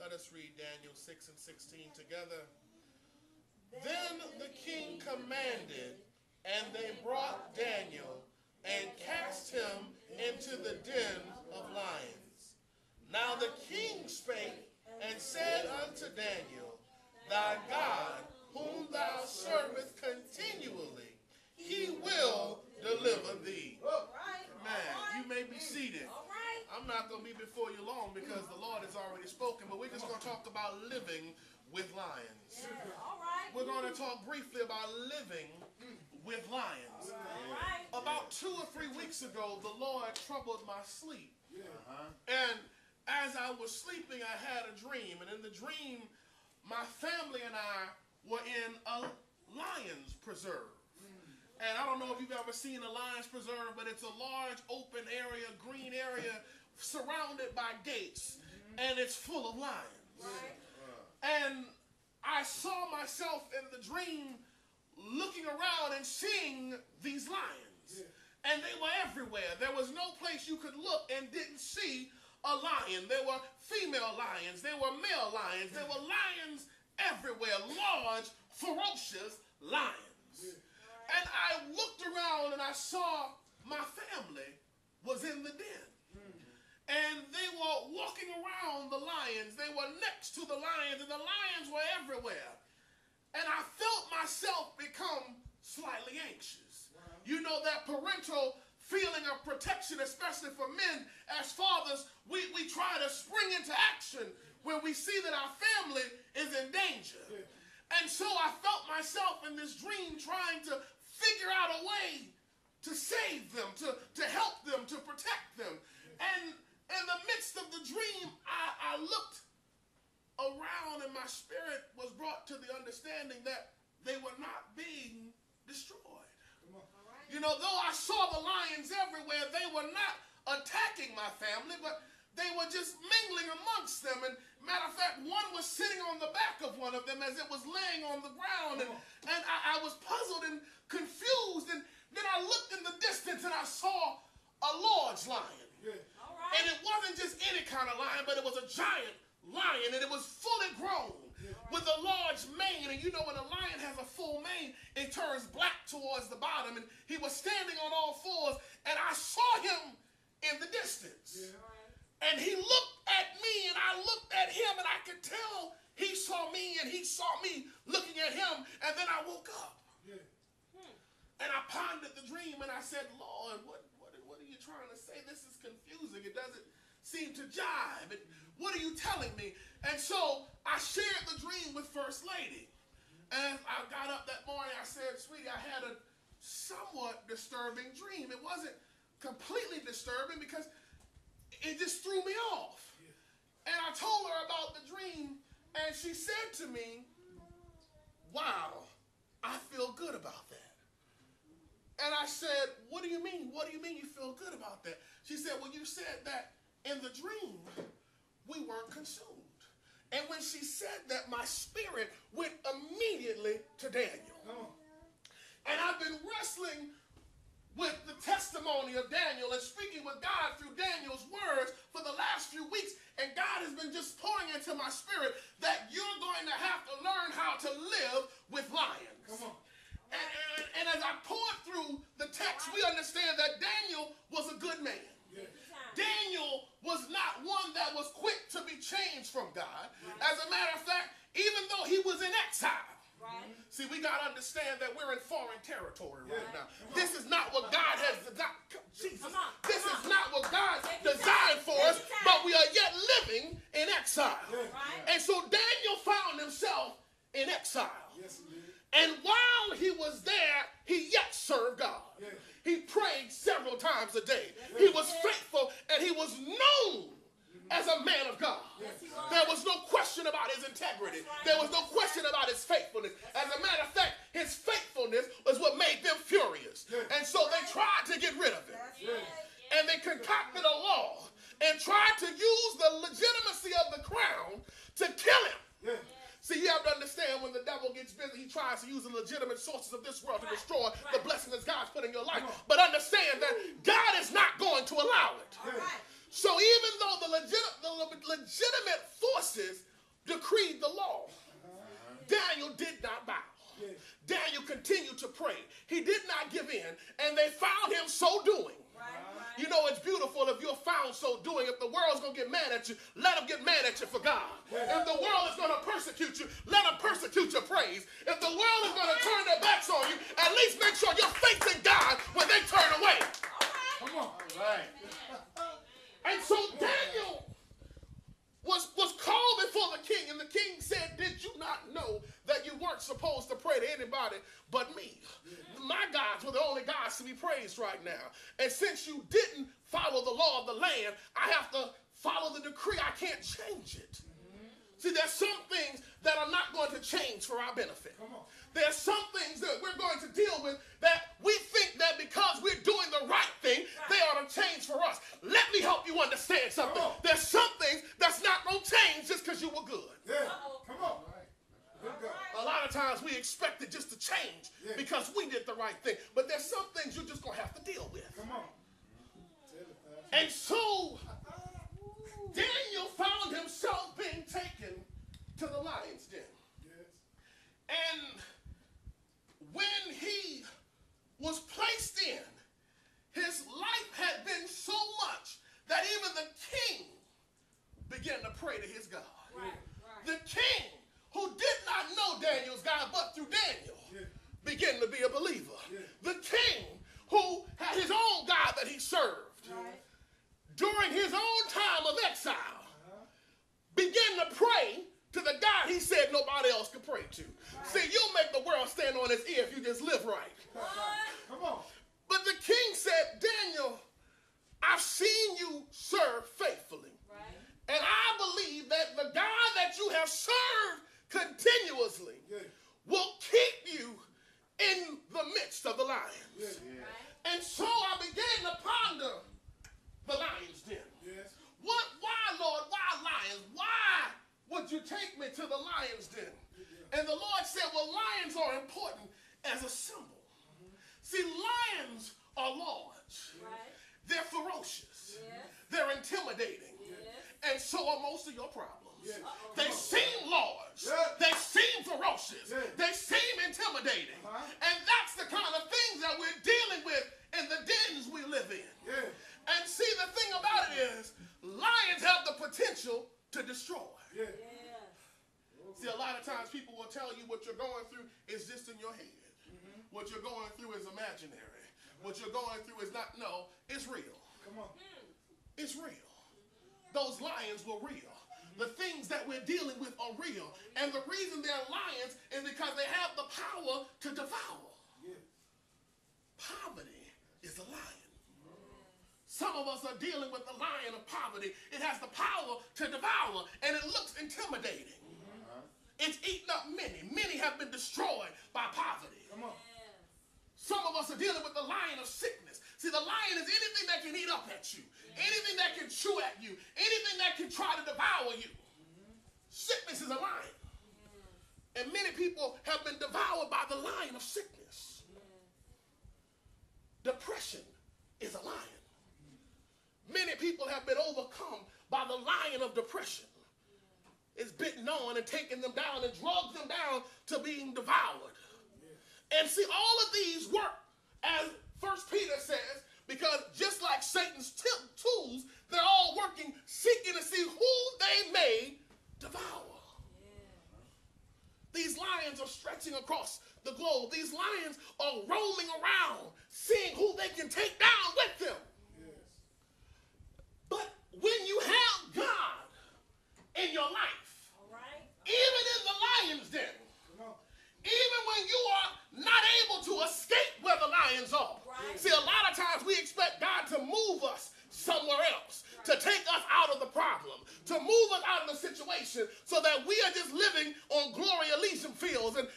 Let us read Daniel 6 and 16 together. Then the king commanded, and they brought Daniel and cast him into the den of lions. Now the king spake and said unto Daniel, Thy God, whom thou servest continually, he will deliver thee. Man, you may be seated. I'm not going to be before you long because the Lord has already spoken, but we're just going to talk about living with lions. We're going to talk briefly about living with lions. About 2 or 3 weeks ago, the Lord troubled my sleep. And as I was sleeping, I had a dream. And in the dream, my family and I were in a lion's preserve. And I don't know if you've ever seen a lion's preserve, but it's a large open area, green area, surrounded by gates, and it's full of lions. And I saw myself in the dream looking around and seeing these lions. And they were everywhere. There was no place you could look and didn't see a lion. There were female lions. There were male lions. There were lions everywhere, large, ferocious lions. And I looked around and I saw my family was in the den. And they were walking around the lions. They were next to the lions, and the lions were everywhere. And I felt myself become slightly anxious. You know, that parental feeling of protection, especially for men as fathers, we try to spring into action when we see that our family is in danger. And so I felt myself in this dream trying to figure out a way to save them, to help them, to protect them. And in the midst of the dream, I looked around and my spirit was brought to the understanding that they were not being destroyed. You know, though I saw the lions everywhere, they were not attacking my family, but they were just mingling amongst them. And matter of fact, one was sitting on the back of one of them as it was laying on the ground. And I was puzzled and confused. And then I looked in the distance and I saw a large lion. And it wasn't just any kind of lion, but it was a giant lion, and it was fully grown with a large mane. And you know, when a lion has a full mane, it turns black towards the bottom. And he was standing on all fours, and I saw him in the distance. And he looked at me, and I looked at him, and I could tell he saw me, and he saw me looking at him. And then I woke up. And I pondered the dream, and I said, Lord, what are you trying to say? This is confusing. It doesn't seem to jive. What are you telling me? And so I shared the dream with First Lady. And I got up that morning, I said, sweetie, I had a somewhat disturbing dream. It wasn't completely disturbing because it just threw me off. And I told her about the dream, and she said to me, wow, I feel good about that. And I said, what do you mean? What do you mean you feel good about that? She said, well, you said that in the dream, we weren't consumed. And when she said that, my spirit went immediately to Daniel. And I've been wrestling with the testimony of Daniel and speaking with God through Daniel's words for the last few weeks. And God has been just pouring into my spirit that you're going to have to learn how to live with lions. Come on. And as I poured through the text, we understand that Daniel was a good man. Daniel was not one that was quick to be changed from God. As a matter of fact, even though he was in exile. See, we got to understand that we're in foreign territory right now. This is not what God has designed. Jesus, this is not what God designed for us, but we are yet living in exile. And so Daniel found himself in exile. And while he was there, he yet served God. He prayed several times a day. He was faithful, and he was known as a man of God. There was no question about his integrity. There was no question about his faithfulness. As a matter of fact, his faithfulness was what made them furious. And so they tried to get rid of him. And they concocted a law and tried to use the legitimacy of the crown to kill him. See, you have to understand, when the devil gets busy, he tries to use the legitimate sources of this world to destroy the blessings that God's put in your life. But understand that God is not going to allow it. So even though the legitimate forces give in. And they found him so doing. You know, it's beautiful if you're found so doing. If the world's going to get mad at you, let them get mad at you for God. If the world is going to persecute you, let them persecute your praise. If the world is going to turn their backs on you, at least make sure you're facing God when they turn away. Come on. All right. And so Daniel was called before the king, and the king said, did you not know that you weren't supposed to pray to anybody but me? My gods were the only gods to be praised right now. And since you didn't follow the law of the land, I have to follow the decree. I can't change it. See, there's some things that are not going to change for our benefit. There's some things that we're going to deal with that we think that because we're doing the right thing, they ought to change for us. Let me help you understand something. There's some things that's not going to change just because you were good. Yeah. Come on. A lot of times we expect it just to change because we did the right thing. But there's some things you're just going to have to deal with. Come on. And so Daniel found himself being taken to the lion's den. And when he was placed in, his life had been so much that even the king began to pray to his God. The king, who did not know Daniel's God, but through Daniel, began to be a believer. The king, who had his own God that he served, during his own time of exile, began to pray to the God he said nobody else could pray to. See, you'll make the world stand on its ear if you just live right. Come on. But the king said, Daniel, I've seen you serve faithfully. And I believe that the God that you have served continuously will keep you in the midst of the lions. And so I began to ponder the lion's den. Why, Lord? Why lions? Why would you take me to the lion's den? And the Lord said, well, lions are important as a symbol. See, lions are large. They're ferocious. They're intimidating. And so are most of your problems. They seem large. They seem ferocious. They seem intimidating. And that's the kind of things that we're dealing with in the dens we live in. And see, the thing about it is, lions have the potential to destroy. See, a lot of times people will tell you what you're going through is just in your head. What you're going through is imaginary. What you're going through is not, no, it's real. Come on. It's real. Those lions were real. The things that we're dealing with are real. And the reason they're lions is because they have the power to devour. Poverty is a lion. Some of us are dealing with the lion of poverty. It has the power to devour, and it looks intimidating. It's eaten up many. Many have been destroyed by poverty. Come on. Some of us are dealing with the lion of sickness. See, the lion is anything that can eat up at you, anything that can chew at you, anything that can try to devour you. Sickness is a lion. And many people have been devoured by the lion of sickness. Depression is a lion. Many people have been overcome by the lion of depression. It's bitten on and taken them down and drugged them down to being devoured. And see, all of these work, as 1 Peter says, because just like Satan's tools, they're all working, seeking to see who they may devour. These lions are stretching across the globe. These lions are roaming around, seeing who they can take down with them. But when you have God in your life, even in the lion's den, even when you are not able to escape where the lions are. See, a lot of times we expect God to move us somewhere else, to take us out of the problem, to move us out of the situation so that we are just living on Glory Elysium fields and